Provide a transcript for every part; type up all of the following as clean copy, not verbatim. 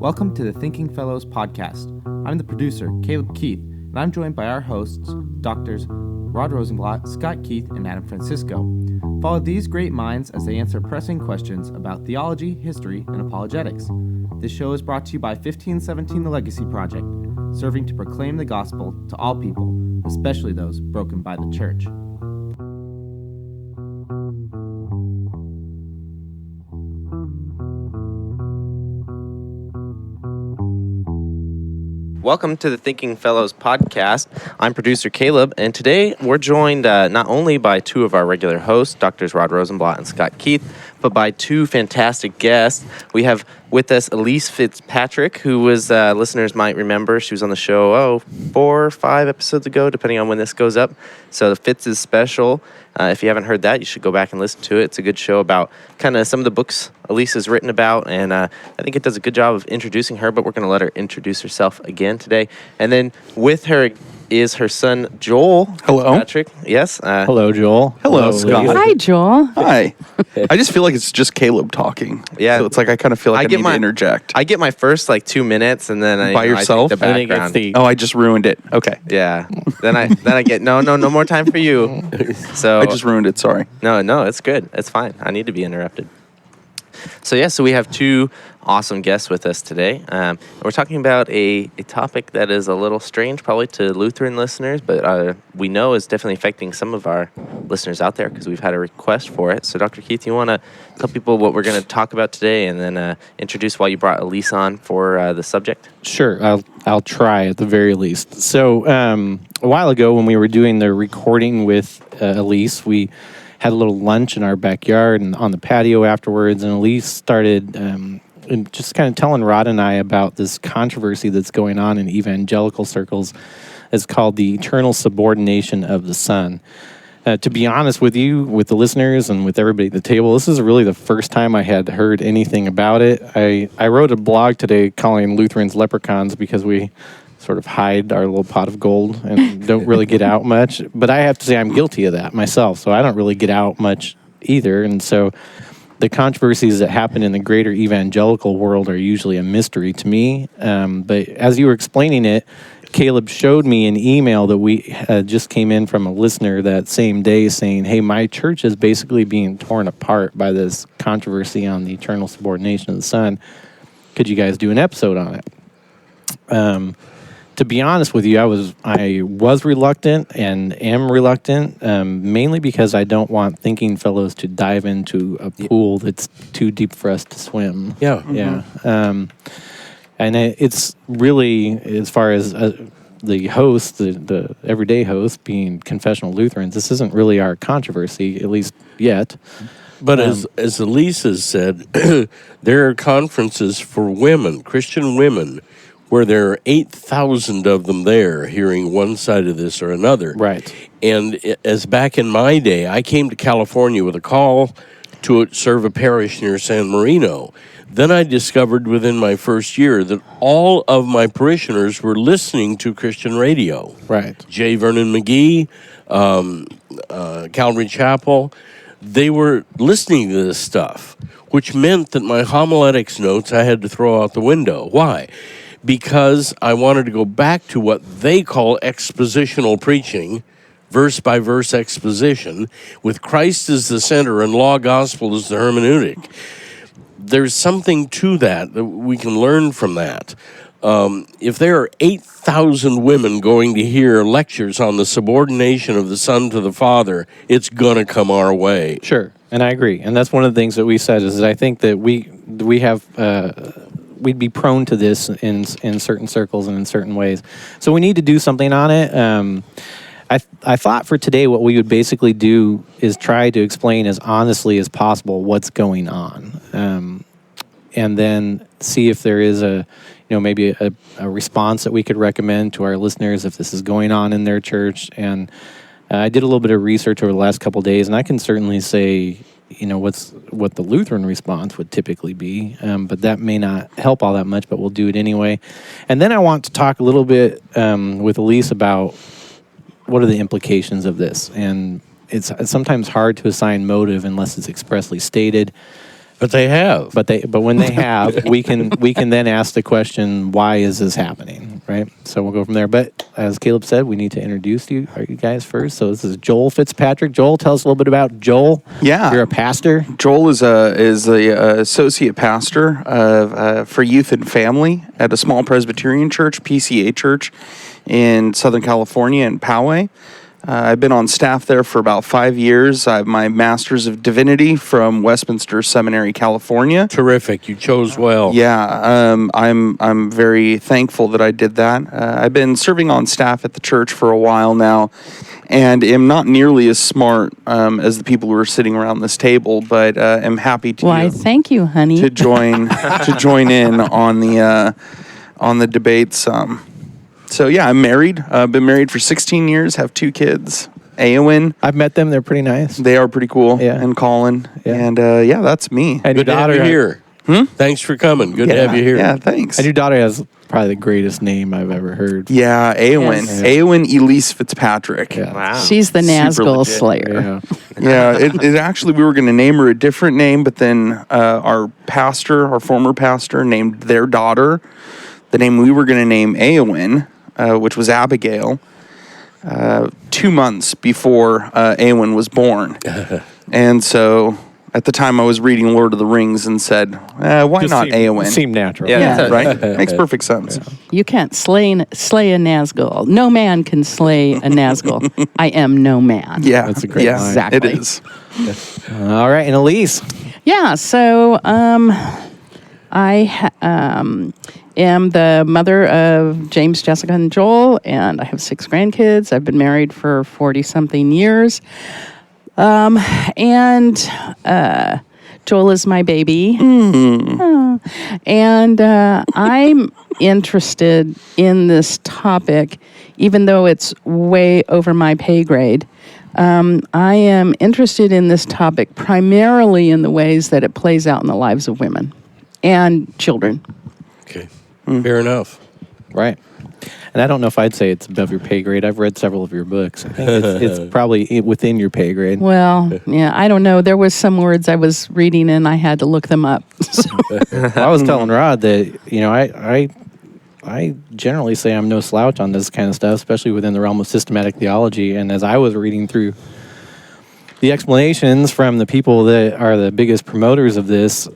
Welcome to the Thinking Fellows podcast. I'm the producer, Caleb Keith, and I'm joined by our hosts, Doctors Rod Rosenblatt, Scott Keith, and Adam Francisco. Follow these great minds as they answer pressing questions about theology, history, and apologetics. This show is brought to you by 1517 The Legacy Project, serving to proclaim the gospel to all people, especially those broken by the church. Welcome to the Thinking Fellows podcast. I'm producer Caleb, and today we're joined not only by two of our regular hosts, Doctors Rod Rosenblatt and Scott Keith, but by two fantastic guests. We have with us Elyse Fitzpatrick, who was, listeners might remember, she was on the show, 4 or 5 episodes ago, depending on when this goes up. So the Fitz is special. If you haven't heard that, you should go back and listen to it. It's a good show about kind of some of the books Elyse has written about, and I think it does a good job of introducing her, but we're going to let her introduce herself again today. And then with her is her son, Joel Fitzpatrick. Yes. Hello, Joel. Hello, Scott. Hi, Joel. Hi. I just feel like it's just Caleb talking. Yeah. So it's like I kind of feel like I need to interject. I get my first 2 minutes, and then By yourself? I take the background. I just ruined it. Okay. Yeah. Then I get no more time for you. So I just ruined it. Sorry. No, it's good. It's fine. I need to be interrupted. So we have two awesome guests with us today. We're talking about a topic that is a little strange probably to Lutheran listeners, but we know is definitely affecting some of our listeners out there because we've had a request for it. So Dr. Keith, you want to tell people what we're going to talk about today and then introduce why you brought Elyse on for the subject? Sure, I'll try at the very least. So a while ago when we were doing the recording with Elyse, we had a little lunch in our backyard and on the patio afterwards, and Elyse started and just kind of telling Rod and I about this controversy that's going on in evangelical circles. It's called the eternal subordination of the Son. To be honest with you, with the listeners and with everybody at the table, this is really the first time I had heard anything about it. I wrote a blog today calling Lutherans leprechauns because we sort of hide our little pot of gold and don't really get out much. But I have to say I'm guilty of that myself, so I don't really get out much either. And so the controversies that happen in the greater evangelical world are usually a mystery to me. But as you were explaining it, Caleb showed me an email that we just came in from a listener that same day saying, hey, my church is basically being torn apart by this controversy on the eternal subordination of the Son. Could you guys do an episode on it? To be honest with you, I was reluctant and am reluctant, mainly because I don't want thinking fellows to dive into a pool that's too deep for us to swim. Yeah. Yeah. And it's really, as far as the host, the everyday host being confessional Lutherans, this isn't really our controversy, at least yet. But as Elyse has said, there are conferences for women, Christian women, where there are 8,000 of them there hearing one side of this or another. Right. And as back in my day, I came to California with a call to serve a parish near San Marino. Then I discovered within my first year that all of my parishioners were listening to Christian radio. Right. J. Vernon McGee, Calvary Chapel, they were listening to this stuff, which meant that my homiletics notes I had to throw out the window. Why? Because I wanted to go back to what they call expositional preaching, verse-by-verse exposition, with Christ as the center and law gospel as the hermeneutic. There's something to that we can learn from that. If there are 8,000 women going to hear lectures on the subordination of the Son to the Father, it's going to come our way. Sure, and I agree. And that's one of the things that we said is that I think that we have... we'd be prone to this in certain circles and in certain ways. So we need to do something on it. I thought for today what we would basically do is try to explain as honestly as possible what's going on. And then see if there is maybe a response that we could recommend to our listeners if this is going on in their church. And I did a little bit of research over the last couple of days, and I can certainly say what the Lutheran response would typically be, but that may not help all that much, but we'll do it anyway. And then I want to talk a little bit with Elyse about what are the implications of this. And it's sometimes hard to assign motive unless it's expressly stated. But they have. But when they have, we can then ask the question, why is this happening, right? So we'll go from there. But as Caleb said, we need to introduce you guys first. So this is Joel Fitzpatrick. Joel, tell us a little bit about Joel. Yeah. You're a pastor. Joel is the associate pastor for youth and family at a small Presbyterian church, PCA church, in Southern California in Poway. I've been on staff there for about 5 years. I have my Master's of Divinity from Westminster Seminary, California. Terrific. You chose well. Yeah, I'm very thankful that I did that. I've been serving on staff at the church for a while now, and am not nearly as smart as the people who are sitting around this table, but am happy to. Why, thank you, honey. To join in on the debates. So yeah, I'm married. I've been married for 16 years. Have 2 kids. Eowyn. I've met them. They're pretty nice. They are pretty cool. Yeah. And Colin. Yeah. And yeah, that's me. And Good to have you here. Thanks for coming. Good to have you here. Yeah, thanks. And your daughter has probably the greatest name I've ever heard. Yeah, Eowyn. Yes. Eowyn Elyse Fitzpatrick. Yeah. Wow. She's the Nazgul legit. Slayer. Yeah. Yeah, it actually, we were going to name her a different name, but then our former pastor, named their daughter the name we were going to name Eowyn, which was Abigail, 2 months before Eowyn was born. And so at the time I was reading Lord of the Rings and said, why Just not Eowyn? Seemed natural. Yeah. Right? Makes perfect sense. You can't slay a Nazgul. No man can slay a Nazgul. I am no man. Yeah. That's a great line. Exactly. It is. All right, and Elyse. Yeah, so I am the mother of James, Jessica, and Joel, and I have 6 grandkids. I've been married for 40-something years. And Joel is my baby. Oh. And I'm interested in this topic, even though it's way over my pay grade. I am interested in this topic primarily in the ways that it plays out in the lives of women and children. Okay. Fair enough. Right. And I don't know if I'd say it's above your pay grade. I've read several of your books. I think it's probably within your pay grade. Well, yeah, I don't know. There was some words I was reading and I had to look them up. I was telling Rod that, I generally say I'm no slouch on this kind of stuff, especially within the realm of systematic theology. And as I was reading through the explanations from the people that are the biggest promoters of this,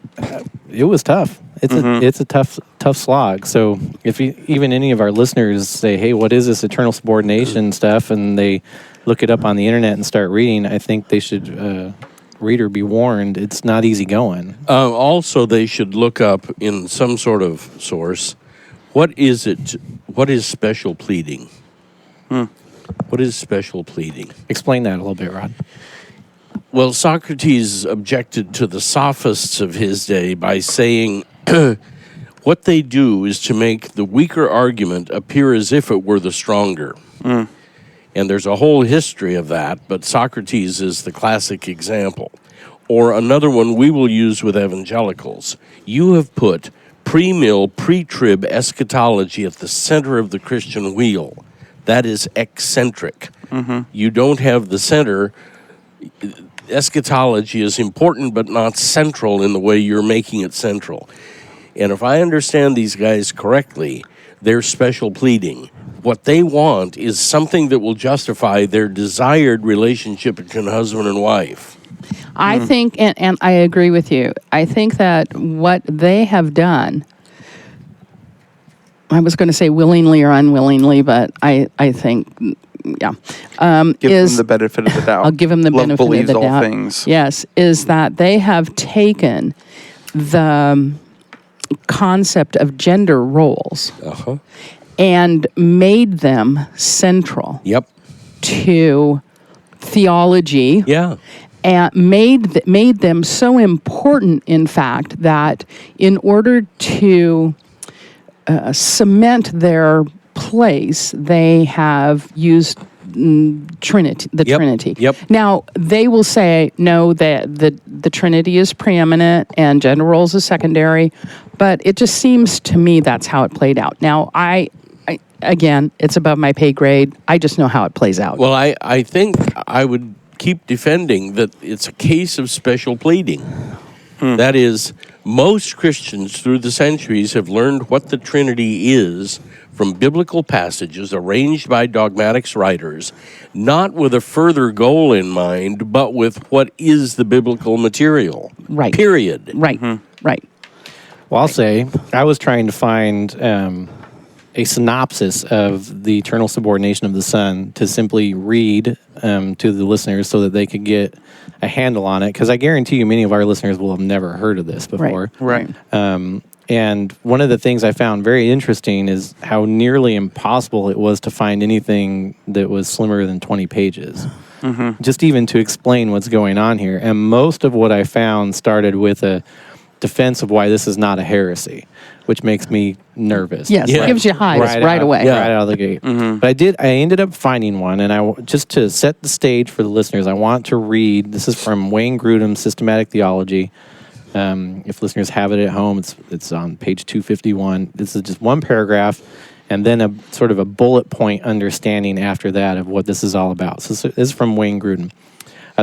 it was tough. It's a tough slog. So if even any of our listeners say, hey, what is this eternal subordination stuff? And they look it up on the internet and start reading, I think they should, reader be warned, it's not easy going. Also, they should look up in some sort of source, what is special pleading? What is special pleading? Explain that a little bit, Rod. Well, Socrates objected to the sophists of his day by saying what they do is to make the weaker argument appear as if it were the stronger. And there's a whole history of that, but Socrates is the classic example. Or another one we will use with evangelicals. You have put pre-mill, pre-trib eschatology at the center of the Christian wheel. That is eccentric. You don't have the center. Eschatology is important but not central in the way you're making it central. And if I understand these guys correctly, they're special pleading. What they want is something that will justify their desired relationship between husband and wife. I think, and I agree with you, I think that what they have done, I was going to say willingly or unwillingly, but I think, yeah. Give them the benefit of the doubt. I'll give them the Love benefit of believes the all doubt. things. Yes, is that they have taken the concept of gender roles and made them central Yep. to theology. Yeah. And made them so important, in fact, that in order to cement their place, they have used Trinity, the Trinity. Yep. Now, they will say, no, that the Trinity is preeminent and gender roles is secondary, but it just seems to me that's how it played out. Now, I again, it's above my pay grade. I just know how it plays out. Well, I think I would keep defending that it's a case of special pleading. That is, most Christians through the centuries have learned what the Trinity is from biblical passages arranged by dogmatics writers, not with a further goal in mind, but with what is the biblical material. Right. Period. Right. Right. Well, I'll say I was trying to find a synopsis of the eternal subordination of the Son to simply read to the listeners so that they could get a handle on it. Because I guarantee you many of our listeners will have never heard of this before. Right. And one of the things I found very interesting is how nearly impossible it was to find anything that was slimmer than 20 pages. Just even to explain what's going on here. And most of what I found started with a defense of why this is not a heresy, which makes me nervous. Yes, it gives you highs right away. Right out of the gate. But I ended up finding one, and just to set the stage for the listeners, I want to read, this is from Wayne Grudem's Systematic Theology. If listeners have it at home, it's on page 251. This is just one paragraph, and then a sort of a bullet point understanding after that of what this is all about. So this is from Wayne Grudem.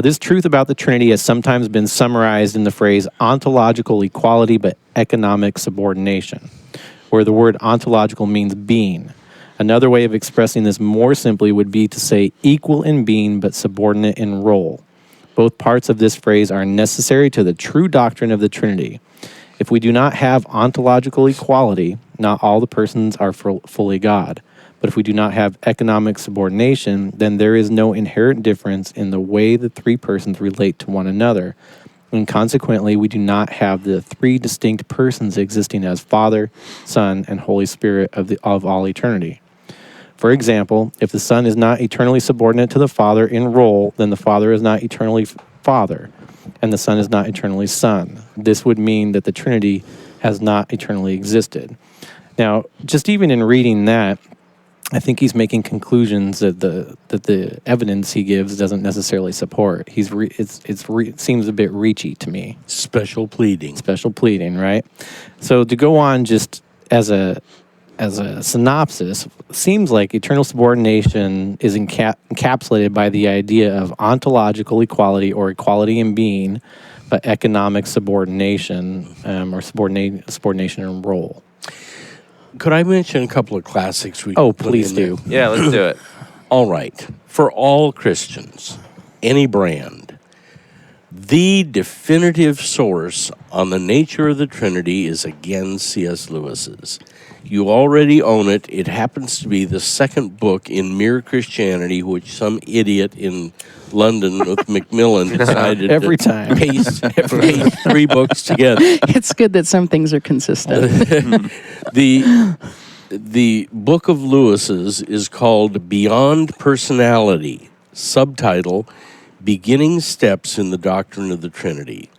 This truth about the Trinity has sometimes been summarized in the phrase ontological equality but economic subordination, where the word ontological means being. Another way of expressing this more simply would be to say equal in being but subordinate in role. Both parts of this phrase are necessary to the true doctrine of the Trinity. If we do not have ontological equality, not all the persons are fully God. But if we do not have economic subordination, then there is no inherent difference in the way the three persons relate to one another. And consequently, we do not have the three distinct persons existing as Father, Son, and Holy Spirit of all eternity. For example, if the Son is not eternally subordinate to the Father in role, then the Father is not eternally Father, and the Son is not eternally Son. This would mean that the Trinity has not eternally existed. Now, just even in reading that, I think he's making conclusions that the evidence he gives doesn't necessarily support. It seems a bit reachy to me. Special pleading. Special pleading, right? So to go on just as a synopsis, seems like eternal subordination is encapsulated by the idea of ontological equality or equality in being, but economic subordination or subordination in role. Could I mention a couple of classics? Please do. Yeah, let's do it. All right. For all Christians, any brand, the definitive source on the nature of the Trinity is again C.S. Lewis's. You already own it. It happens to be the second book in Mere Christianity, which some idiot in London with Macmillan decided Every to time. paste 3 books together. It's good that some things are consistent. The book of Lewis's is called Beyond Personality, subtitle, Beginning Steps in the Doctrine of the Trinity.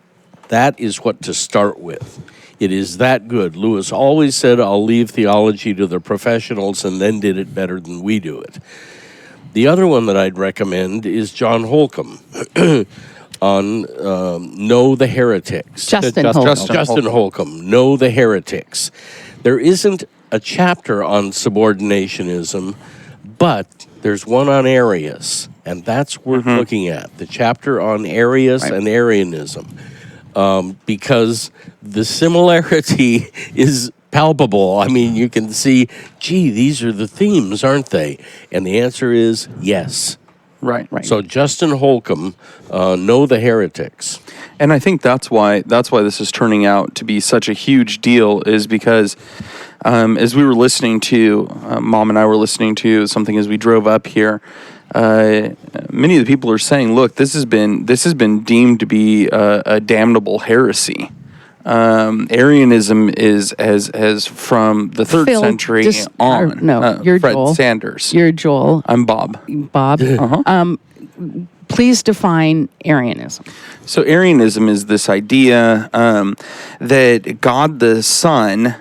That is what to start with. It is that good. Lewis always said, I'll leave theology to the professionals, and then did it better than we do it. The other one that I'd recommend is John Holcomb on Know the Heretics. Justin Holcomb. Justin Holcomb, Know the Heretics. There isn't a chapter on subordinationism, but there's one on Arius, and that's worth looking at. The chapter on Arius and Arianism. Because the similarity is palpable. I mean, you can see, gee, these are the themes, aren't they? And the answer is yes. Right. So Justin Holcomb, Know the Heretics. And I think that's why this is turning out to be such a huge deal, is because as we were listening to, Mom and I were listening to something as we drove up here, many of the people are saying, look, this has been deemed to be a damnable heresy. Arianism has from the 3rd century on. You're Fred Joel. Sanders. You're Joel. I'm Bob. Bob. Please define Arianism. So Arianism is this idea that God the Son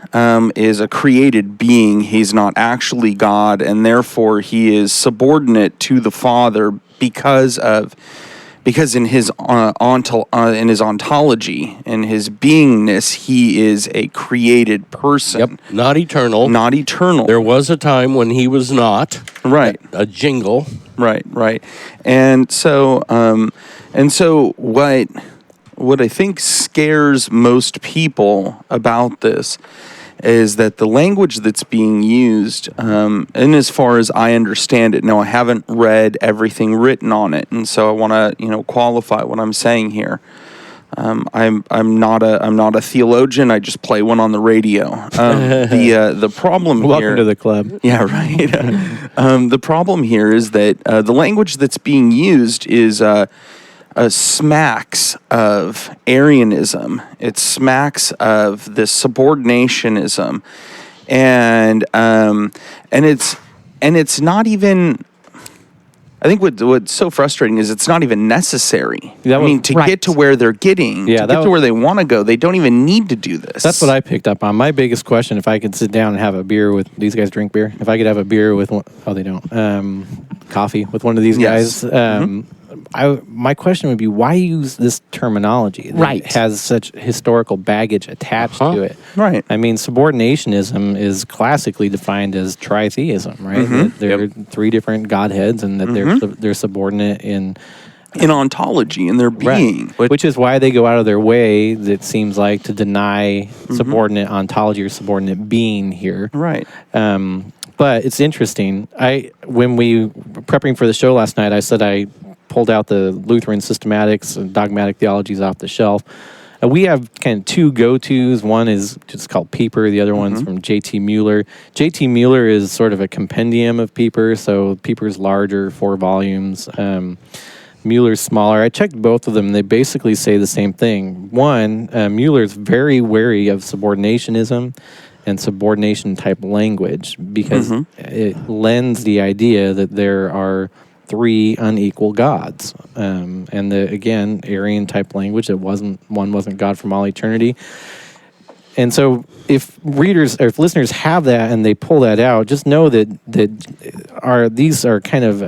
is a created being. He's not actually God, and therefore he is subordinate to the Father because in his ontology, in his beingness, he is a created person. Yep, not eternal. Not eternal. There was a time when he was not. Right. A jingle. Right. And so what what I think scares most people about this is that the language that's being used, and as far as I understand it, now I haven't read everything written on it, and so I want to qualify what I'm saying here. I'm not a theologian. I just play one on the radio. The problem Welcome here. to the club. Yeah, right. The problem here is that the language that's being used is smacks of Arianism. It smacks of this subordinationism, and it's not even. I think what's so frustrating is it's not even necessary. To get to where they're getting, to where they want to go, they don't even need to do this. That's what I picked up on. My biggest question, if I could sit down and have a beer with, these guys drink beer? If I could have a beer with, they don't, coffee with one of these guys, my question would be, why use this terminology that has such historical baggage attached to it? Right. I mean, subordinationism is classically defined as tritheism, right? That there are three different godheads, and that they're subordinate in ontology and their being. Right. Which is why they go out of their way, it seems like, to deny subordinate ontology or subordinate being here. Right. But it's interesting. When we were prepping for the show last night, I said I pulled out the Lutheran systematics and dogmatic theologies off the shelf. We have kind of two go-tos. One is just called Pieper. The other one's from J.T. Mueller. J.T. Mueller is sort of a compendium of Pieper. So Pieper's larger, 4 volumes. Mueller's smaller. I checked both of them. They basically say the same thing. One, Mueller's very wary of subordinationism and subordination-type language because it lends the idea that there are 3 unequal gods, and again, Arian type language that one wasn't God from all eternity. And so, if readers or if listeners have that and they pull that out, just know that these are kind of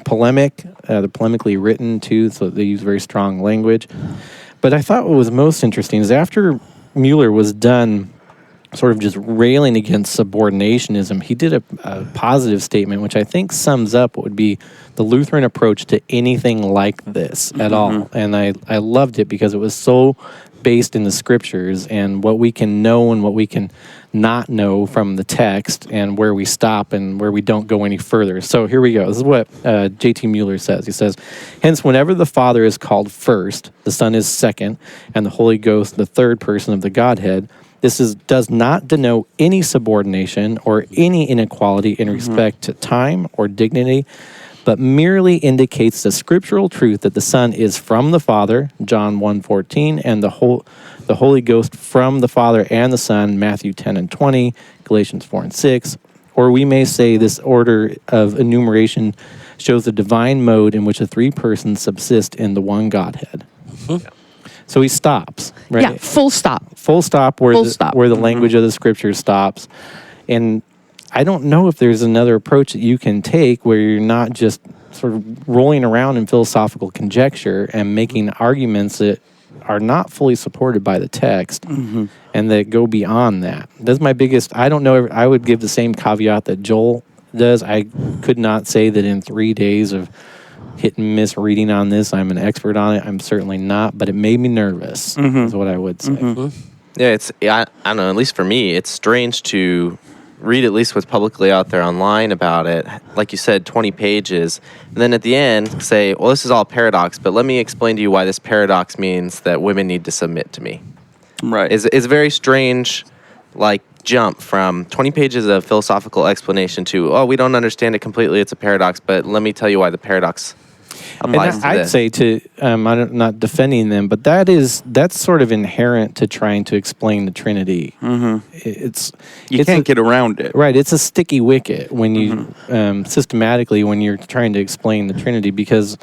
polemic. They're polemically written too, so they use very strong language. But I thought what was most interesting is after Mueller was done sort of just railing against subordinationism, he did a positive statement, which I think sums up what would be the Lutheran approach to anything like this at all. And I loved it because it was so based in the scriptures and what we can know and what we can not know from the text and where we stop and where we don't go any further. So here we go. This is what J.T. Mueller says. He says, "Hence, whenever the Father is called first, the Son is second, and the Holy Ghost the third person of the Godhead, this does not denote any subordination or any inequality in respect to time or dignity, but merely indicates the scriptural truth that the Son is from the Father, John 1:14, and the Holy Ghost from the Father and the Son, Matthew 10 and 20, Galatians 4 and 6. Or we may say this order of enumeration shows the divine mode in which the 3 persons subsist in the one Godhead." So he stops, right? Yeah, full stop. Full stop where the language of the scriptures stops. And I don't know if there's another approach that you can take where you're not just sort of rolling around in philosophical conjecture and making arguments that are not fully supported by the text and that go beyond that. That's my biggest, I don't know, I would give the same caveat that Joel does. I could not say that in 3 days of hit and miss reading on this, I'm an expert on it. I'm certainly not, but it made me nervous, is what I would say. Yeah, I don't know, at least for me, it's strange to read at least what's publicly out there online about it. Like you said, 20 pages. And then at the end, say, well, this is all paradox, but let me explain to you why this paradox means that women need to submit to me. Right. It's a very strange, jump from 20 pages of philosophical explanation to, we don't understand it completely, it's a paradox, but let me tell you why the paradox applies to I'd this. say to, I'm not defending them, but that's sort of inherent to trying to explain the Trinity. You can't get around it. Right, it's a sticky wicket when you, systematically, when you're trying to explain the Trinity, because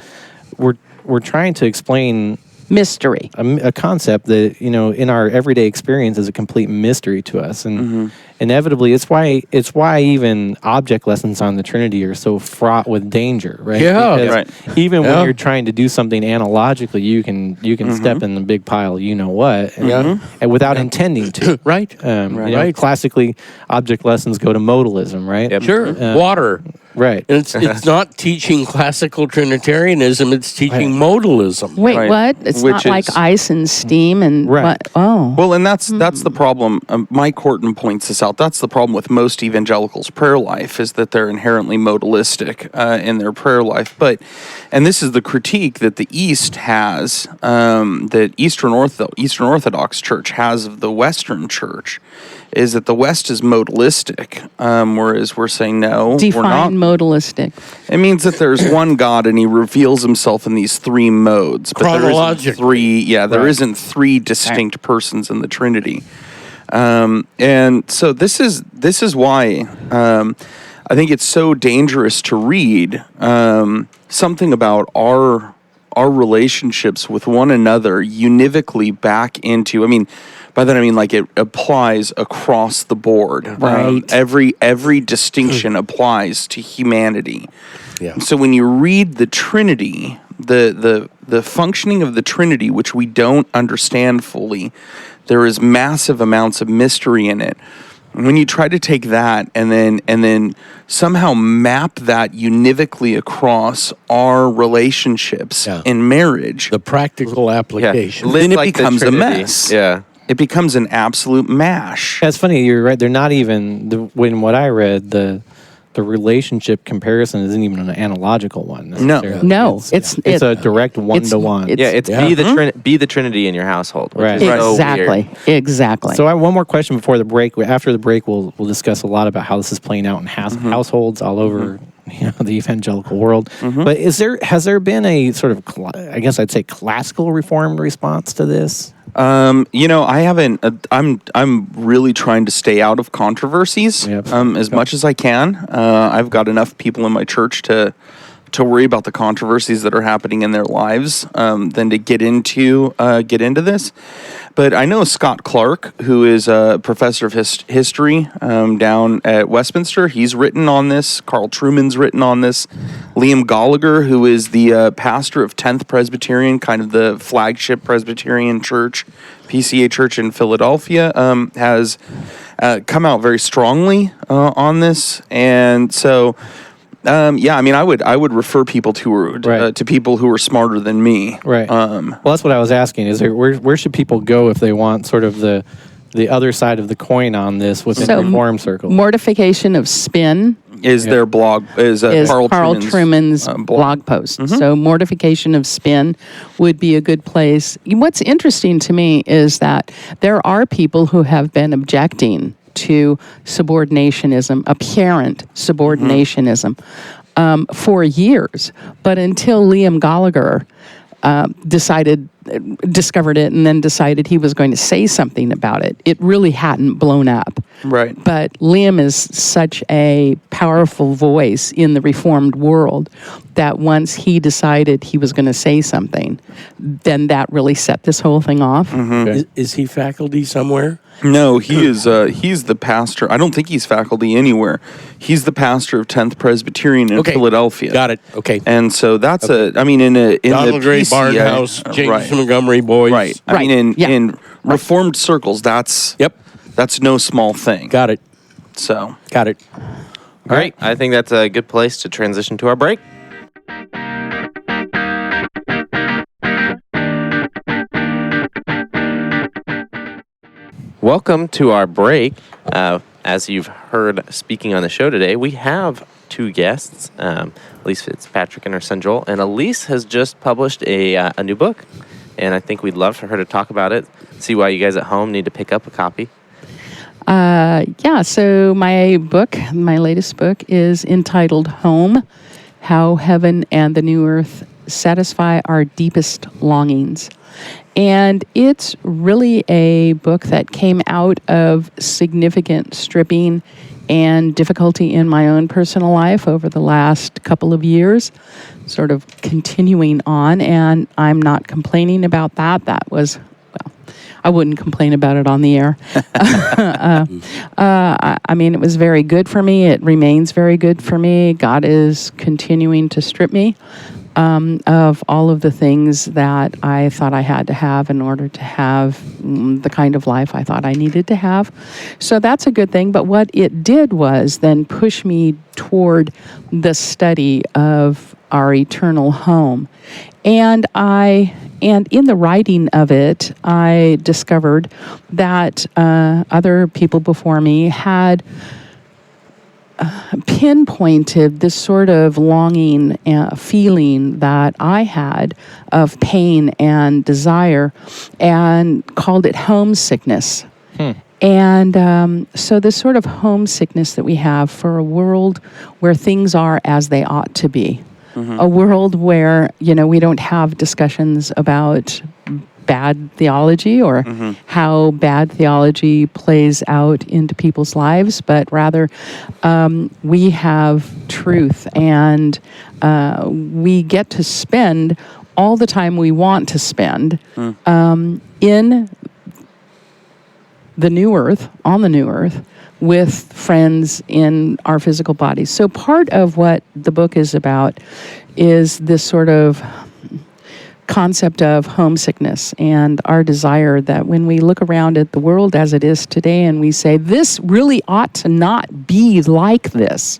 we're trying to explain mystery, a concept that in our everyday experience is a complete mystery to us, and inevitably, it's why even object lessons on the Trinity are so fraught with danger, right? Yeah. Because Right. even Yeah. when you're trying to do something analogically, you can step in the big pile, you know what, and without intending to. Right. Right. Classically, object lessons go to modalism, right? Yep. Sure. Water. Right. And it's not teaching classical Trinitarianism, it's teaching modalism. Wait, Right. what? It's Which not like is- ice and steam and Right. what? Oh. Well, and that's the problem. Mike Horton points this out. That's the problem with most evangelicals' prayer life is that they're inherently modalistic in their prayer life. And this is the critique that the East has, that Eastern Orthodox Church has of the Western Church, is that the West is modalistic, whereas we're saying no, we're not. Define modalistic. It means that there's one God and he reveals himself in these three modes. But there isn't Chronologically. there isn't three distinct persons in the Trinity. And so this is why I think it's so dangerous to read something about our relationships with one another univocally back into, by that I mean like it applies across the board. Right. Every distinction applies to humanity. Yeah. So when you read the Trinity, the functioning of the Trinity, which we don't understand fully, there is massive amounts of mystery in it. And when you try to take that and then somehow map that univocally across our relationships in marriage, The practical application. Live then it like the becomes a Trinity. mess. Yeah. It becomes an absolute mash. That's funny. You're right. They're not even when what I read the relationship comparison isn't even an analogical one. necessarily. No, it's a direct one-to-one. Yeah, it's be the Trinity in your household. Which Right. is so Exactly. weird. Exactly. So I have one more question before the break. After the break, we'll discuss a lot about how this is playing out in households all over the evangelical world. But has there been a sort of I guess I'd say classical Reformed response to this? I haven't. I'm really trying to stay out of controversies as much as I can. I've got enough people in my church to worry about the controversies that are happening in their lives than to get into this. But I know Scott Clark, who is a professor of history down at Westminster. He's written on this. Carl Truman's written on this. Liam Gallagher, who is the pastor of 10th Presbyterian, kind of the flagship Presbyterian church, PCA church in Philadelphia, has come out very strongly on this. And so... I would refer people to people who are smarter than me. Right. Well, that's what I was asking. Is there where should people go if they want sort of the other side of the coin on this within Reform circles? Mortification of spin Is their blog is Carl Truman's blog post. So mortification of spin would be a good place. What's interesting to me is that there are people who have been objecting to subordinationism, apparent subordinationism, for years. But until Liam Gallagher discovered it and then decided he was going to say something about it, it really hadn't blown up. Right. But Liam is such a powerful voice in the Reformed world that once he decided he was going to say something, then that really set this whole thing off. Is he faculty somewhere? No, he is. He's the pastor. I don't think he's faculty anywhere. He's the pastor of 10th Presbyterian in Philadelphia. Got it. Okay. And so that's in Donald the Gray PCA, Barnhouse, James Montgomery boys. Right. Right. In Reformed circles, that's no small thing. Got it. So Got it. Great. I think that's a good place to transition to our break. Welcome to our break. As you've heard speaking on the show today, we have two guests, Elyse Fitzpatrick and her son Joel. And Elyse has just published a new book, and I think we'd love for her to talk about it, see why you guys at home need to pick up a copy. So my latest book is entitled Home, How Heaven and the New Earth Satisfy Our Deepest Longings. And it's really a book that came out of significant stripping and difficulty in my own personal life over the last couple of years, sort of continuing on, and I'm not complaining about that. That was I wouldn't complain about it on the air. I mean, it was very good for me. It remains very good for me. God is continuing to strip me of all of the things that I thought I had to have in order to have the kind of life I thought I needed to have. So that's a good thing. But what it did was then push me toward the study of our eternal home. And in the writing of it, I discovered that other people before me had pinpointed this sort of longing feeling that I had of pain and desire and called it homesickness. And so this sort of homesickness that we have for a world where things are as they ought to be. A world where, we don't have discussions about bad theology or how bad theology plays out into people's lives, but rather we have truth, and we get to spend all the time we want to spend in the new earth, on the new earth, with friends in our physical bodies. So part of what the book is about is this sort of concept of homesickness and our desire that when we look around at the world as it is today and we say, this really ought to not be like this,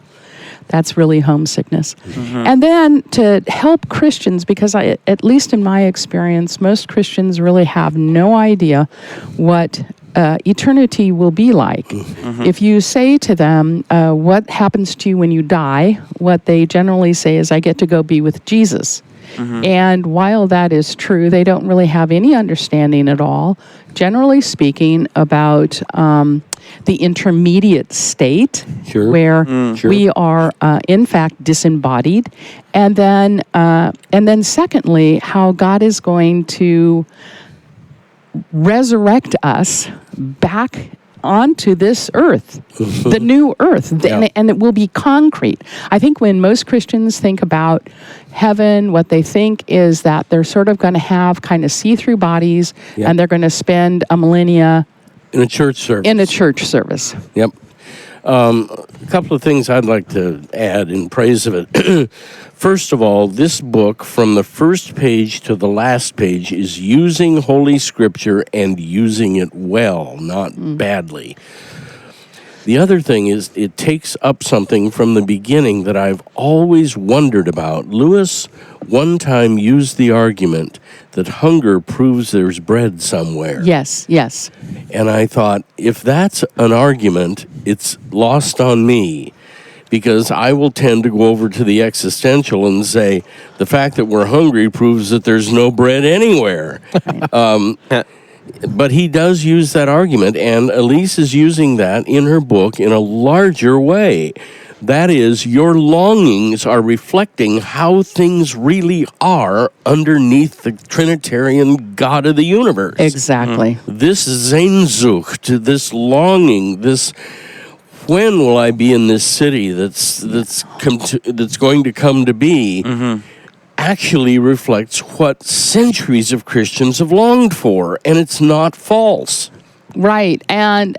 that's really homesickness. And then to help Christians, because at least in my experience, most Christians really have no idea what eternity will be like. If you say to them, what happens to you when you die, what they generally say is, I get to go be with Jesus. And while that is true, they don't really have any understanding at all, generally speaking, about the intermediate state where we are, in fact, disembodied. And then secondly, how God is going to resurrect us back onto this earth, the new earth, and it will be concrete. I think when most Christians think about heaven, what they think is that they're sort of going to have kind of see-through bodies, and they're going to spend a millennia in a church service. Yep. A couple of things I'd like to add in praise of it. First of all, this book, from the first page to the last page, is using Holy Scripture and using it well, not badly. The other thing is it takes up something from the beginning that I've always wondered about. Lewis one time used the argument that hunger proves there's bread somewhere. Yes. And I thought, if that's an argument, it's lost on me, because I will tend to go over to the existential and say, the fact that we're hungry proves that there's no bread anywhere. But he does use that argument, and Elyse is using that in her book in a larger way. That is, your longings are reflecting how things really are underneath the Trinitarian God of the universe. Exactly. This Sehnsucht, this longing, this when will I be in this city that's going to come to be, actually reflects what centuries of Christians have longed for, and it's not false. Right, and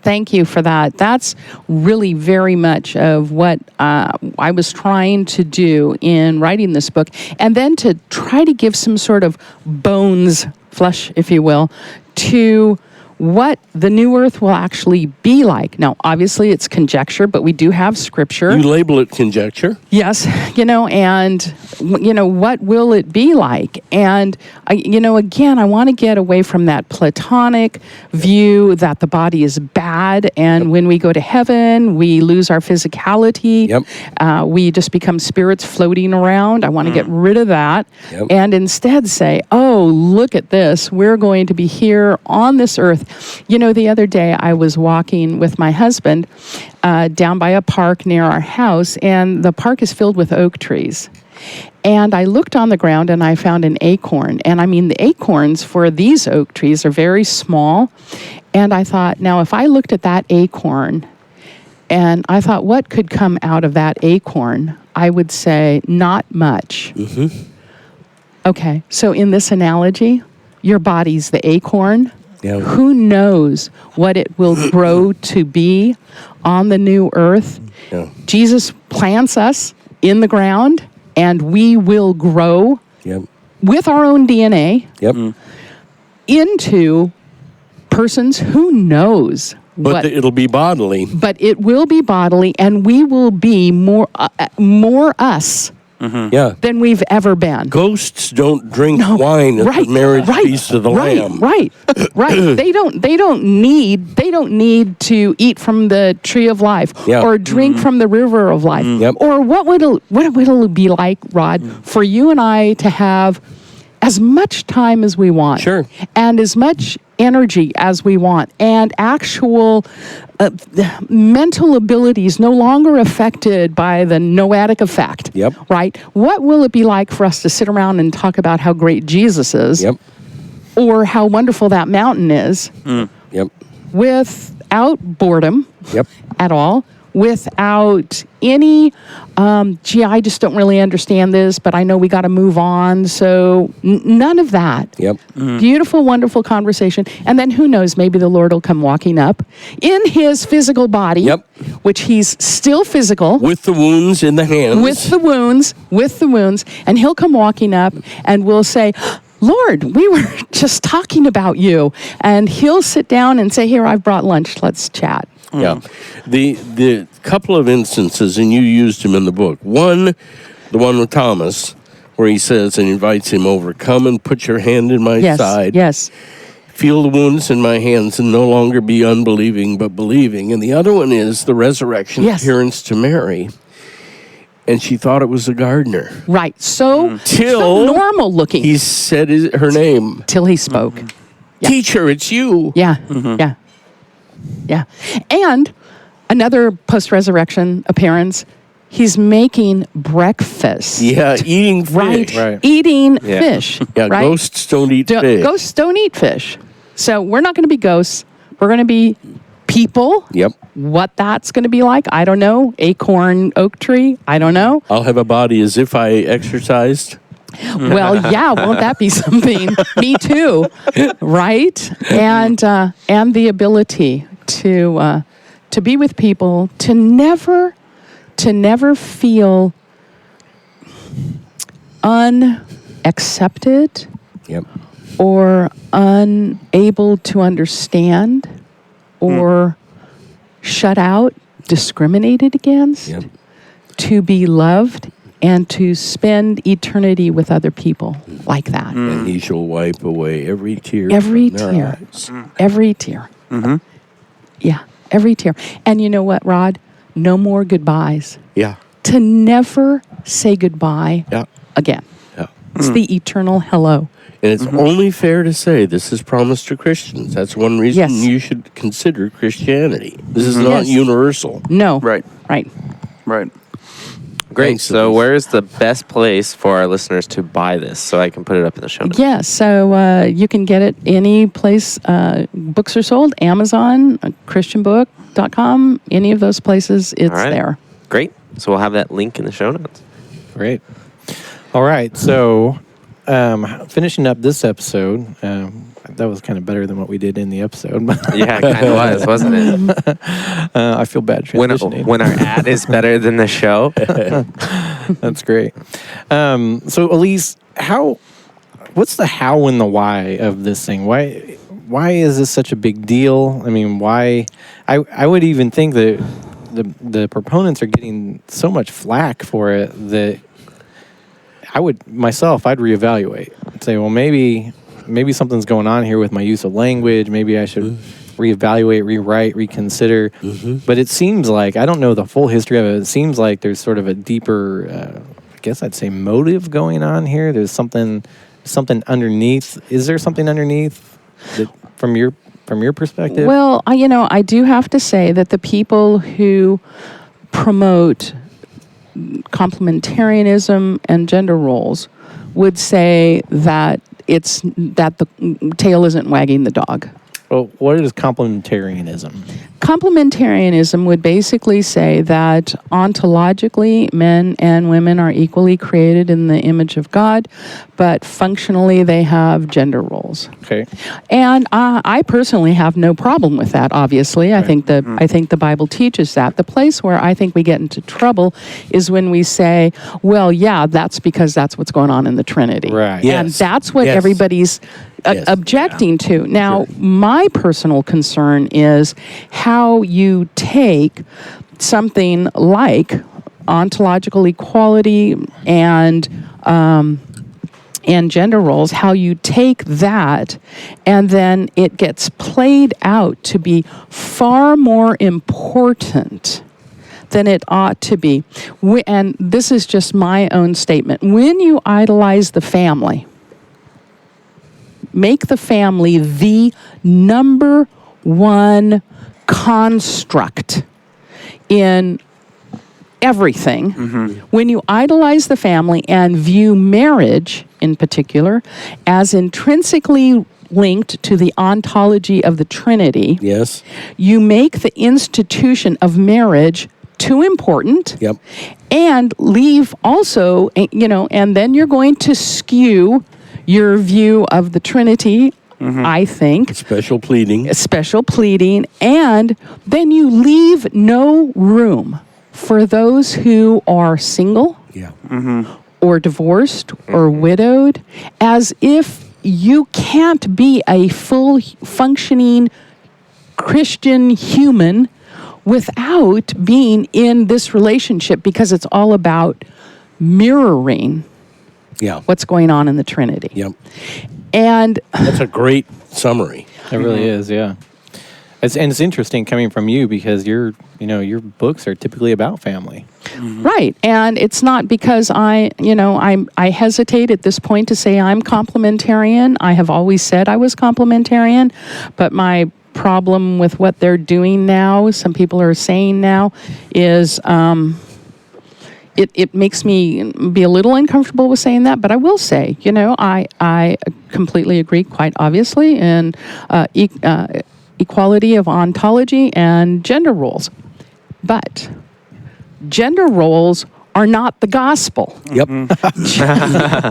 thank you for that. That's really very much of what I was trying to do in writing this book, and then to try to give some sort of bones, flesh, if you will, to what the new earth will actually be like. Now, obviously, it's conjecture, but we do have scripture. You label it conjecture. Yes, and, what will it be like? And, again, I want to get away from that Platonic view that the body is bad, and when we go to heaven, we lose our physicality. We just become spirits floating around. I want to get rid of that and instead say, oh, look at this. We're going to be here on this earth. The other day I was walking with my husband down by a park near our house, and the park is filled with oak trees. And I looked on the ground and I found an acorn. And I mean, the acorns for these oak trees are very small. And I thought, now if I looked at that acorn and I thought, what could come out of that acorn? I would say, not much. Okay, so in this analogy, your body's the acorn. Yeah. Who knows what it will grow to be on the new earth? Yeah. Jesus plants us in the ground, and we will grow Yep. with our own DNA Yep. into persons. Who knows But what? it'll be bodily. But it will be bodily, and we will be more us Yeah. than we've ever been. Ghosts don't drink wine at the marriage feast of the Lamb. Right. They don't need to eat from the tree of life Yeah. or drink from the river of life. Yep. Or what would it be like, Rod, for you and I to have as much time as we want, Sure. and as much energy as we want, and actual mental abilities no longer affected by the noetic effect. Yep. Right? What will it be like for us to sit around and talk about how great Jesus is, Yep. or how wonderful that mountain is, Yep. without boredom Yep. at all, without any, I just don't really understand this, but I know we got to move on. So none of that. Yep. Beautiful, wonderful conversation. And then who knows, maybe the Lord will come walking up in his physical body, Yep. which he's still physical. With the wounds in the hands. With the wounds, and he'll come walking up and we'll say, Lord, we were just talking about you. And he'll sit down and say, here, I've brought lunch. Let's chat. Yeah. The couple of instances, and you used him in the book. One, the one with Thomas, where he says and invites him over, come and put your hand in my side. Yes. Feel the wounds in my hands and no longer be unbelieving but believing. And the other one is the resurrection appearance to Mary. And she thought it was a gardener. Right. So normal looking. He said her name. Till he spoke. Yeah. Teacher, it's you. Yeah. Yeah. Yeah. And another post-resurrection appearance, he's making breakfast. Yeah, eating fish. Right. Eating fish. Yeah, right? ghosts don't eat fish. Ghosts don't eat fish. So we're not going to be ghosts. We're going to be people. Yep. What that's going to be like, I don't know. Acorn oak tree, I don't know. I'll have a body as if I exercised. Well, yeah, won't that be something? Me too, right? And the ability to be with people, to never feel unaccepted, Yep. or unable to understand, or shut out, discriminated against, Yep. to be loved, and to spend eternity with other people like that. And he shall wipe away every tear. Every from their tear. eyes. Every tear. Yeah, every tear. And you know what, Rod? No more goodbyes. Yeah. To never say goodbye Yeah. again. Yeah. It's the eternal hello. And it's only fair to say this is promised to Christians. That's one reason Yes. you should consider Christianity. This is not Yes. universal. No. Right. Right. Right. Great. Thanks, So, Elyse. where is the best place for our listeners to buy this so I can put it up in the show notes? Yeah, so you can get it any place books are sold, Amazon, christianbook.com, any of those places, it's All right. there. Great. So, we'll have that link in the show notes. Great. All right. So, finishing up this episode, that was kind of better than what we did in the episode. Yeah, it kind of was, wasn't it? I feel bad transitioning. When our ad is better than the show. That's great. So, Elyse, what's the how and the why of this thing? Why is this such a big deal? I mean, why? I would even think that the proponents are getting so much flack for it that I'd reevaluate and say, well, maybe something's going on here with my use of language. Maybe I should reevaluate, rewrite, reconsider. But it seems like, I don't know the full history of it. It seems like there's sort of a deeper, I guess I'd say, motive going on here. There's something underneath. Is there something underneath that, from your perspective? Well, I do have to say that the people who promote complementarianism and gender roles would say that the tail isn't wagging the dog. Well, what is complementarianism? Complementarianism would basically say that ontologically, men and women are equally created in the image of God, but functionally they have gender roles. Okay. And I personally have no problem with that. Obviously, I think the Bible teaches that. The place where I think we get into trouble is when we say, "Well, yeah, that's because that's what's going on in the Trinity," Right. and Yes. that's what Yes. everybody's Yes. objecting to. Now, my personal concern is how you take something like ontological equality and gender roles, how you take that and then it gets played out to be far more important than it ought to be. And this is just my own statement. When you idolize the family, make the family the number one construct in everything. When you idolize the family and view marriage in particular as intrinsically linked to the ontology of the Trinity, Yes. you make the institution of marriage too important. Yep. And leave also, and then you're going to skew your view of the Trinity, I think. Special pleading. Special pleading. And then you leave no room for those who are single Yeah. or divorced or widowed, as if you can't be a full functioning Christian human without being in this relationship, because it's all about mirroring Yeah. what's going on in the Trinity. Yep. And That's a great summary. It really is, yeah. It's interesting coming from you because your books are typically about family. right, and it's not because I hesitate at this point to say I'm complementarian. I have always said I was complementarian, but my problem with what they're doing now, some people are saying now, is it makes me be a little uncomfortable with saying that. But I will say, I completely agree, quite obviously, in equality of ontology and gender roles. But gender roles are not the gospel. Yep.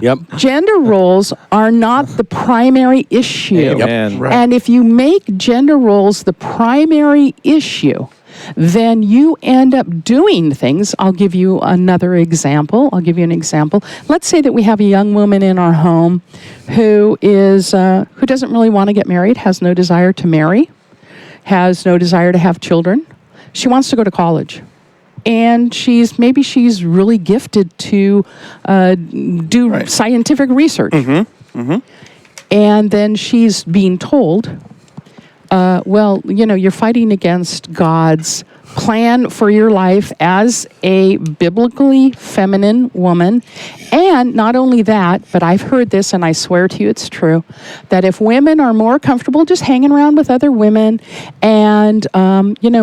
Yep. Gender roles are not the primary issue. Amen. Right. And if you make gender roles the primary issue, then you end up doing things. I'll give you another example. Let's say that we have a young woman in our home who doesn't really want to get married, has no desire to marry, has no desire to have children. She wants to go to college. And she's really gifted to do Right. scientific research. And then she's being told, you're fighting against God's plan for your life as a biblically feminine woman. And not only that, but I've heard this, and I swear to you it's true, that if women are more comfortable just hanging around with other women and,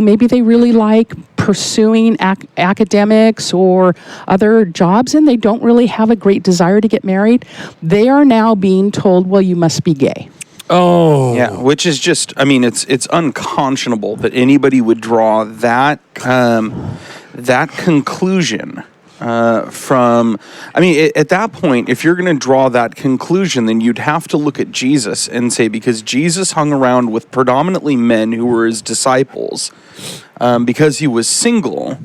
maybe they really like pursuing academics or other jobs and they don't really have a great desire to get married, they are now being told, well, you must be gay. Oh. Yeah, which is just, it's unconscionable that anybody would draw that conclusion from, at that point, if you're going to draw that conclusion, then you'd have to look at Jesus and say, because Jesus hung around with predominantly men who were his disciples, because he was single,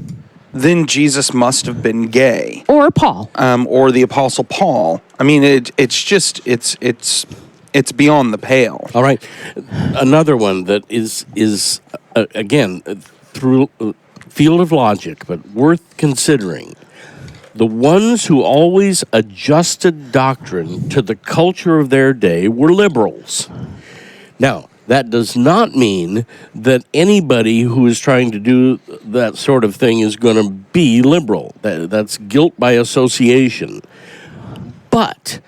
then Jesus must have been gay. Or Paul. Or the Apostle Paul. It's beyond the pale. All right. Another one that is again, through field of logic, but worth considering. The ones who always adjusted doctrine to the culture of their day were liberals. Now, that does not mean that anybody who is trying to do that sort of thing is going to be liberal. That's guilt by association. But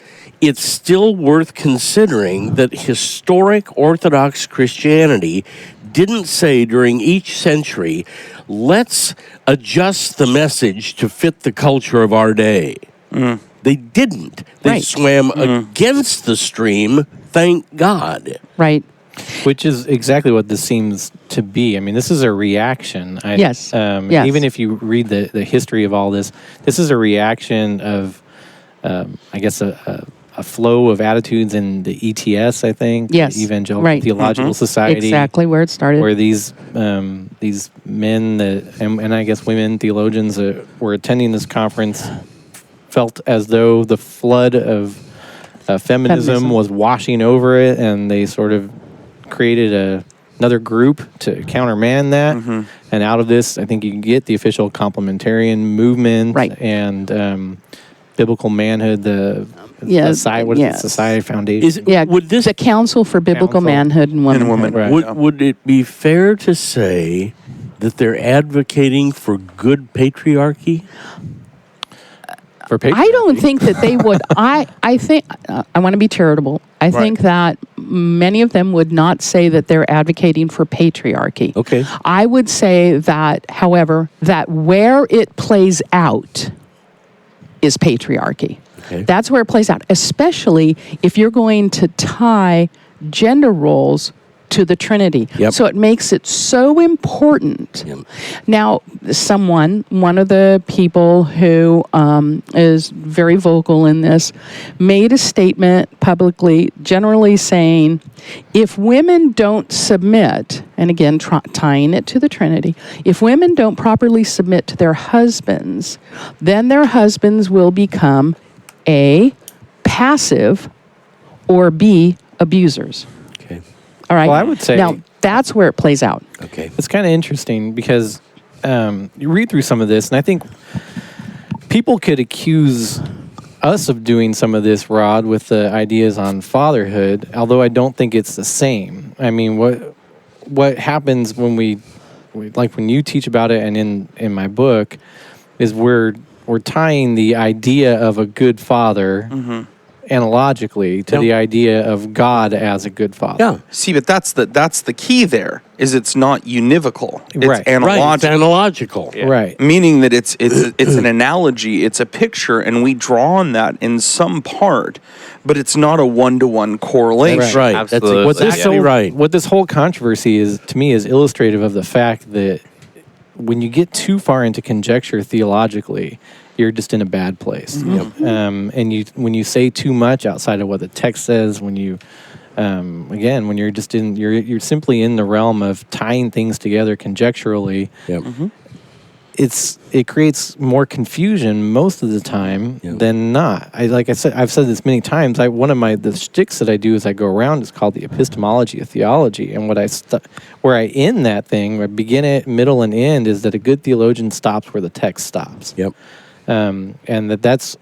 it's still worth considering that historic Orthodox Christianity didn't say during each century, let's adjust the message to fit the culture of our day. They didn't. They Right. swam against the stream, thank God. Right. Which is exactly what this seems to be. I mean, this is a reaction. Yes. Yes. Even if you read the history of all this, this is a reaction of, I guess, a flow of attitudes in the ETS, I think. Yes. The Evangelical Right. Theological Society. Exactly where it started. Where these men and I guess women theologians that were attending this conference felt as though the flood of feminism was washing over it, and they sort of created another group to countermand that. And out of this, I think you can get the official complementarian movement, Right. and biblical manhood, the Society Foundation. Would this the Council for Biblical Council. Manhood and Womanhood. Right. would it be fair to say that they're advocating for good patriarchy? For I don't think that they would. I think I want to be charitable. I think that many of them would not say that they're advocating for patriarchy. Okay. I would say that, however, that where it plays out is patriarchy. Okay. That's where it plays out, especially if you're going to tie gender roles to the Trinity. Yep. So it makes it so important. Yep. Now, one of the people who is very vocal in this, made a statement publicly, generally saying, if women don't submit, and again, tying it to the Trinity, if women don't properly submit to their husbands, then their husbands will become A, passive, or B, abusers. Okay. All right. Well, I would say now that's where it plays out. Okay. it's kind of interesting because you read through some of this, and I think people could accuse us of doing some of this, Rod, with the ideas on fatherhood, although I don't think it's the same. I mean, what happens when we like when you teach about it, and in my book, is we're tying the idea of a good father analogically to the idea of God as a good father. Yeah. See, but that's the key there, is it's not univocal. It's Right. analogical. Right. It's analogical. Right. Meaning that it's an analogy, it's a picture, and we draw on that in some part, but it's not a one-to-one correlation. That's right. Absolutely. That's exactly right. What this whole controversy is, to me, is illustrative of the fact that when you get too far into conjecture theologically, you're just in a bad place. And when you say too much outside of what the text says, when you again, when you're just you're simply in the realm of tying things together conjecturally, Yep. it creates more confusion most of the time than not. I've said this many times. One of the shticks that I do as I go around is called the epistemology of theology, and where I end that thing, where I begin it, middle, and end, is that a good theologian stops where the text stops. Yep. And that's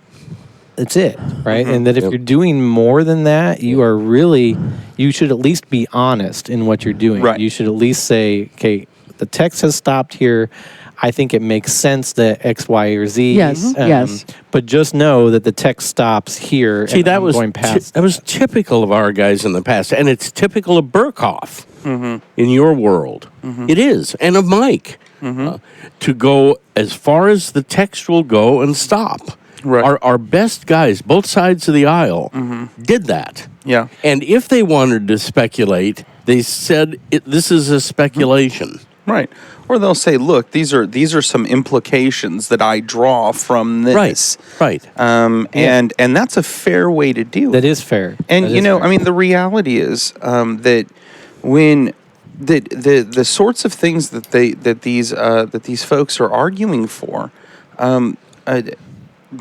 it, right? And that if you're doing more than that, you should at least be honest in what you're doing. Right. You should at least say, okay, the text has stopped here. I think it makes sense that X, Y, or Z. Yes, yes. But just know that the text stops here. See, and that I'm was going past. that was typical of our guys in the past, and it's typical of Burkhoff in your world. It is, and of Mike, to go as far as the text will go and stop. Right. Our best guys, both sides of the aisle, did that. Yeah. And if they wanted to speculate, they said this is a speculation. Right. Or they'll say, look, these are some implications that I draw from this. Right. And that's a fair way to do it. That is fair. And That you is know, fair. I mean, the reality is that when the sorts of things that these folks are arguing for,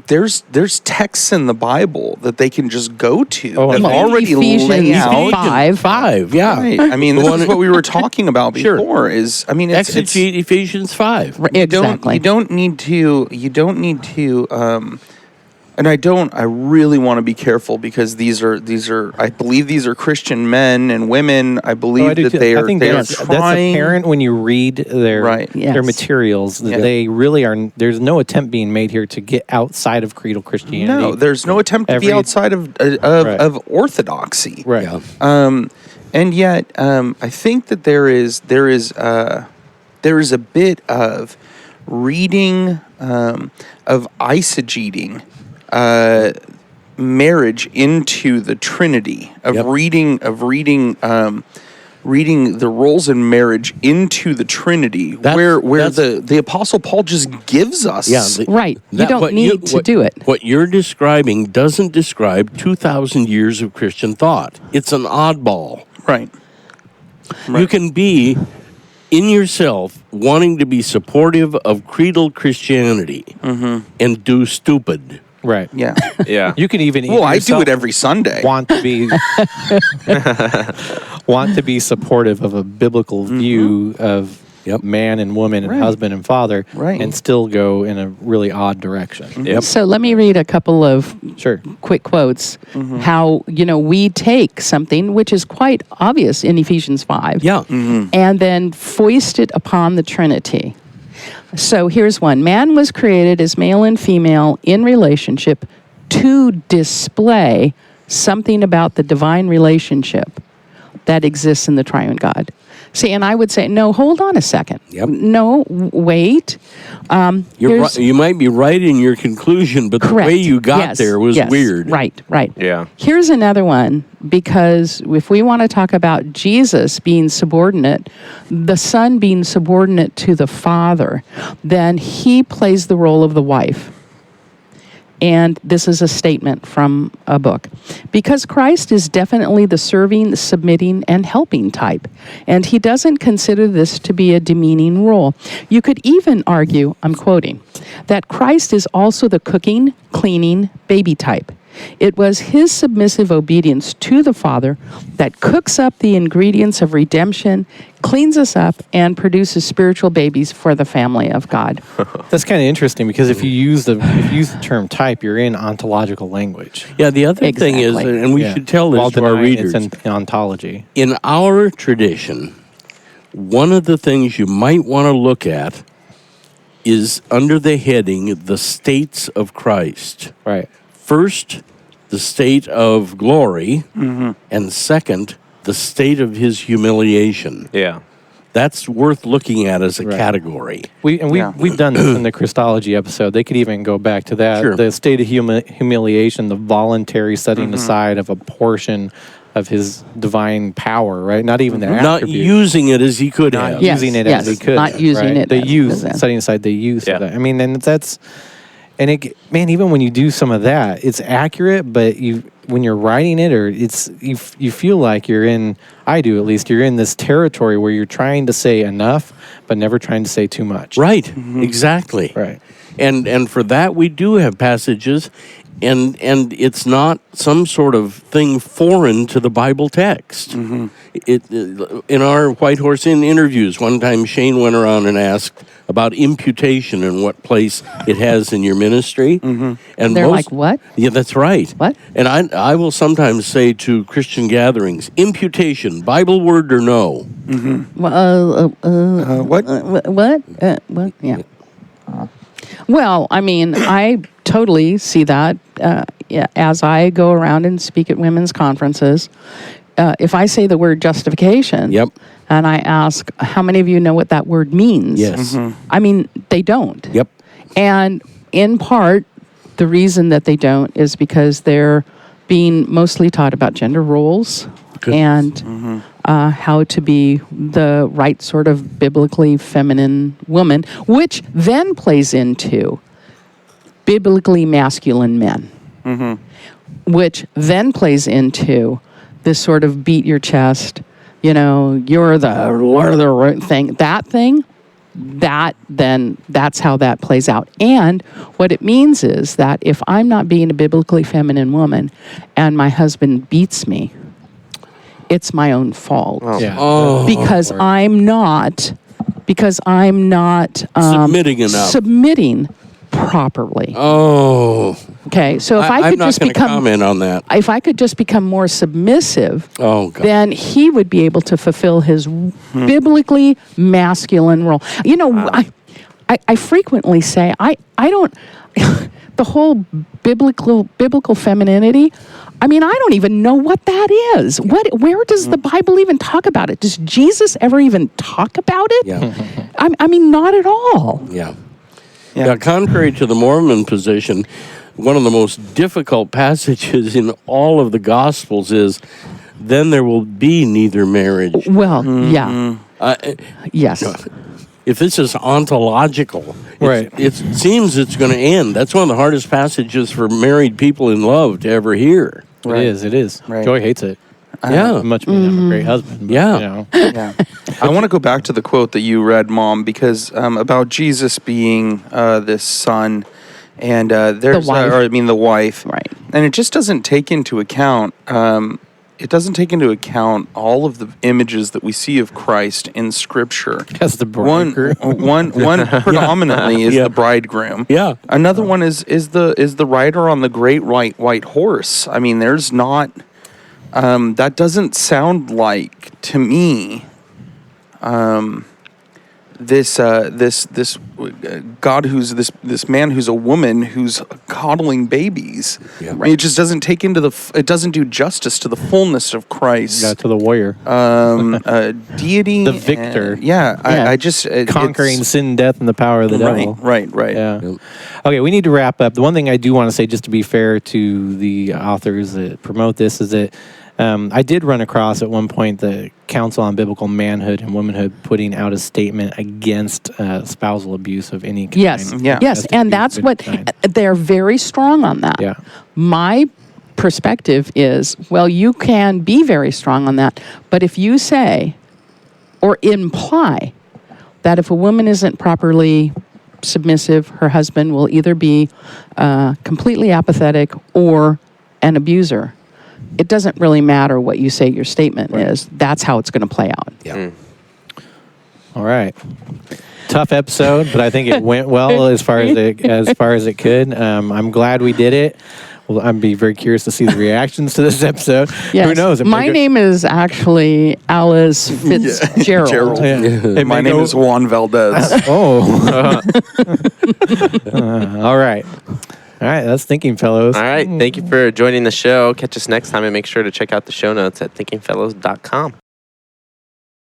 there's texts in the Bible that they can just go to Oh, that well, already lay Ephesians out. 5, yeah. Right. I mean, this is what we were talking about Sure. before. Is I mean, it's Exegete Ephesians 5. Exactly. you don't need to and I really want to be careful, because these are I believe these are Christian men and women. I believe I do that too. they I are think that's trying. apparent when you read their Right. Yes. their materials, that Yeah. they really are. There's no attempt being made here to get outside of creedal Christianity. No, there's no attempt to be Every- outside of Right. orthodoxy. right. Yeah. And yet, I think that there is a bit of reading, of eisegeting marriage into the Trinity, of Yep. reading reading the roles in marriage into the Trinity, where the Apostle Paul just gives us. Right. You don't need to do it. What you're describing doesn't describe 2,000 years of Christian thought. It's an oddball. Right. You can be in yourself wanting to be supportive of creedal Christianity and do stupid. Right. Yeah. Yeah. You can even. Well, I do it every Sunday. Want to be supportive of a biblical view of man and woman and husband and father, and still go in a really odd direction. Yep. So let me read a couple of quick quotes. How we take something which is quite obvious in Ephesians 5, and then foist it upon the Trinity. So here's one. Man was created as male and female in relationship to display something about the divine relationship that exists in the triune God. See, and I would say, no, hold on a second. Yep. No, wait. You might be right in your conclusion, but the way you got there was weird. Right. Yeah. Here's another one, because if we want to talk about Jesus being subordinate, the Son being subordinate to the Father, then he plays the role of the wife. And this is a statement from a book. Because Christ is definitely the serving, submitting, and helping type. And he doesn't consider this to be a demeaning role. You could even argue, I'm quoting, that Christ is also the cooking, cleaning, baby type. It was his submissive obedience to the Father that cooks up the ingredients of redemption, cleans us up, and produces spiritual babies for the family of God. That's kind of interesting, because if you use the term type, you're in ontological language. Yeah, the other thing is, and we should tell this to our readers, it's in ontology. In our tradition, one of the things you might want to look at is under the heading, the states of Christ. Right. First, the state of glory, and second, the state of his humiliation. Yeah. That's worth looking at as a category. We've done this in the Christology episode. They could even go back to that. Sure. The state of humiliation, the voluntary setting aside of a portion of his divine power, right? Not even the Not attribute. using it as he could have. Using it as he could. Not using it. The use, setting aside the use of that. I mean, and that's... And even when you do some of that, it's accurate. But when you're writing it, or you feel like you're in. I do, at least. You're in this territory where you're trying to say enough, but never trying to say too much. Right. Exactly. Right. And for that, we do have passages, and it's not some sort of thing foreign to the Bible text. In our White Horse Inn interviews, one time Shane went around and asked about imputation and what place it has in your ministry. And they're like, what? Yeah, that's right. What? And I will sometimes say to Christian gatherings, imputation, Bible word or no? What? What? Yeah. Well, I mean, I totally see that as I go around and speak at women's conferences. If I say the word justification, and I ask, how many of you know what that word means? Yes. I mean, they don't. Yep. And in part, the reason that they don't is because they're being mostly taught about gender roles and how to be the right sort of biblically feminine woman, which then plays into biblically masculine men, which then plays into this sort of beat your chest, you're the right thing. That's how that plays out. And what it means is that if I'm not being a biblically feminine woman and my husband beats me, it's my own fault. Because I'm not submitting enough. Submitting properly. Okay, so if I I'm could not just gonna become comment on that. If I could just become more submissive, then he would be able to fulfill his biblically masculine role. I frequently say I don't the whole biblical femininity. I mean, I don't even know what that is. Where does the Bible even talk about it? Does Jesus ever even talk about it? Yeah. I mean, not at all. Yeah. Now, contrary to the Mormon position, one of the most difficult passages in all of the Gospels is then there will be neither marriage. Well, yeah. Yes. If this is ontological, Right. it seems it's going to end. That's one of the hardest passages for married people in love to ever hear. Right. It is. Right. Joy hates it. Yeah. Much means I'm a great husband. But, Yeah. You know. Yeah. I want to go back to the quote that you read, Mom, because about Jesus being this son, and there's wife. the wife, Right. and it just doesn't take into account. It doesn't take into account all of the images that we see of Christ in Scripture. That's the bridegroom. One predominantly is Yeah. the bridegroom. Yeah. Another one is the rider on the great white horse. I mean, there's not. That doesn't sound like to me. This God who's this man who's a woman who's coddling babies. Yeah. I mean, it just doesn't take into it doesn't do justice to the fullness of Christ. Yeah, to the warrior. Deity, The victor. I just Conquering sin, death, and the power of the devil. Right. Yeah. Yep. Okay, we need to wrap up. The one thing I do want to say, just to be fair to the authors that promote this, is that I did run across at one point the Council on Biblical Manhood and Womanhood putting out a statement against spousal abuse of any kind. Yes. Yeah. Yes. And that's what they're very strong on that. Yeah. My perspective is, well, you can be very strong on that, but if you say or imply that if a woman isn't properly submissive, her husband will either be completely apathetic or an abuser. It doesn't really matter what you say your statement is. That's how it's going to play out. Yeah. All right. Tough episode, but I think it went well as far as it could. I'm glad we did it. Well, I'm be very curious to see the reactions to this episode. Yes. Who knows? My name is actually Elyse Fitzgerald. Gerald. It My may name go- is Juan Valdez. Oh. All right. All right. That's Thinking Fellows. All right. Thank you for joining the show. Catch us next time and make sure to check out the show notes at thinkingfellows.com.